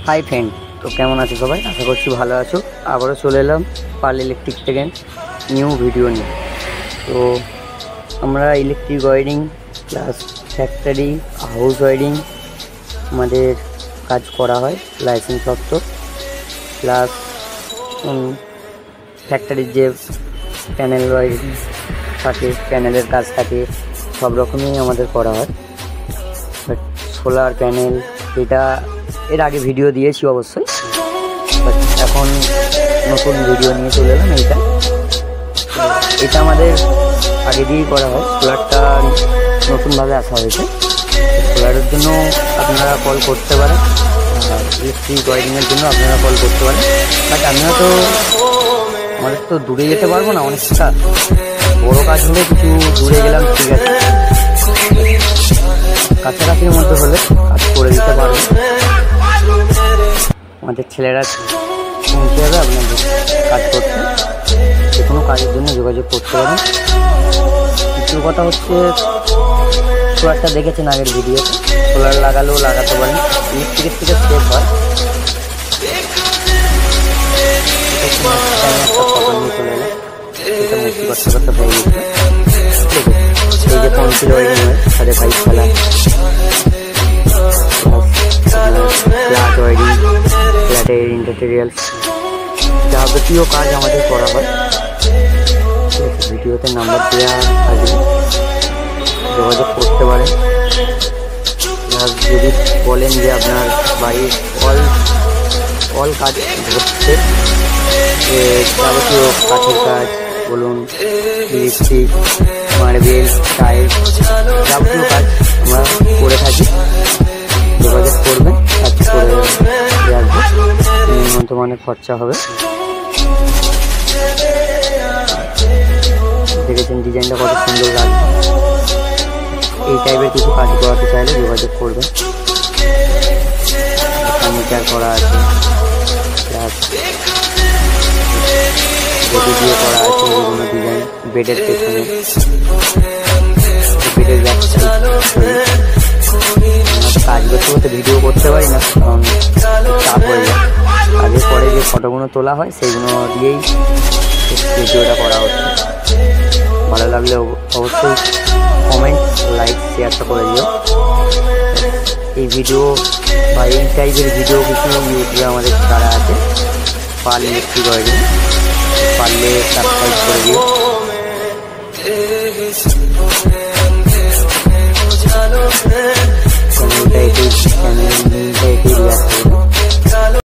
Hi friend, তো কেমন আছো সবাই? আশা করছি ভালো আছো। আবারও চলে এলাম পাল ইলেকট্রিক থেকে নিউ ভিডিও নিয়ে। তো আমরা electric wiring plus factory house wiring আমাদের কাজ করা হয়, লাইসেন্স প্রাপ্ত প্লাস ফ্যাক্টরির যে প্যানেল ওয়ারিং থাকে, প্যানেলের কাজ থাকে, সব রকমই আমাদের করা হয়। বাট সোলার প্যানেল এটা এর আগে ভিডিও দিয়েছি অবশ্যই, বাট এখন নতুন ভিডিও নিয়ে চলে এলাম। এটা আমাদের আগে দিয়েই করা হয়। সোলারটা নতুনভাবে আসা হয়েছে। সোলারের জন্য আপনারা কল করতে পারেন, ইলেকট্রিক ওয়ারিংয়ের জন্য আপনারা কল করতে পারেন। বাট আমরা তো আমাদের তো দূরে যেতে পারবো না, অনেকটা বড়ো কাজ হলে কিছু দূরে গেলাম, ঠিক আছে। কাছাকাছির মধ্যে হলে কাজ করে দিতে পারবো। আমাদের ছেলেরা পৌঁছে যাবে আপনাদের কাজ করতে। যে কোনো কাজের জন্য যোগাযোগ করতে পারেন। কিছু কথা হচ্ছে, সোলারটা দেখেছেন আগের ভিডিওতে, সোলার লাগালেও লাগাতে পারেন, ইলেকট্রিকের থেকে সেফ হয়। একটা ফটো নিয়ে চলে এলাম, এটা মুক্তি করতে করতে হয়ে গেছে। এই যে পঞ্চিল ওয়ারিং হয়, তাদের পাইপ ফেলা, ফ্ল্যাট ওয়ারিং, ফ্ল্যাটের ইন্টারটেরিয়ালস, যাবতীয় কাজ আমাদের করা হয়। ভিডিওতে নাম্বার দেওয়া থাকবে, যোগাযোগ করতে পারেন। যদি বলেন যে আপনার বাড়ির অল কাজ হচ্ছে, যাবতীয় কাঠের কাজ বলুন, ইলেকট্রিক, মার্বেল, টাইলস, যাবতীয় কাজ আমরা করে থাকি। যোগাযোগ করবেন, কাজ করে দিয়ে আসবো। নিম্নত মানের খরচা হবে। দেখেছেন ডিজাইনটা কত সুন্দর লাগবে। এই টাইপের কিছু কাজ করাতে চাইলে যোগাযোগ করবেন। ফার্নিচার করা আছে, প্লাস বেডে দিয়ে করা আছে বিভিন্ন ডিজাইন। বেডের পেছনে, বেডের ব্যাক সাইড কাজ করতে করতে ভিডিও করতে পারি না, কারণ চাপ হয়ে যায়। আগে পরে যে ফটোগুলো তোলা হয় সেইগুলো দিয়েই ভিডিওটা করা হচ্ছে। ভালো লাগলে অবশ্যই কমেন্ট, লাইক, শেয়ারটা করে দিও। এই ভিডিও বা এই টাইপের ভিডিও কিছু ইউটিউবে আমাদের ছাড়া আছে, পাল ইলেকট্রিক ওয়ারিং, পারলে সাবস্ক্রাইব করে দিও। চ্যানেলটা এটাই দেওয়া থাকবে।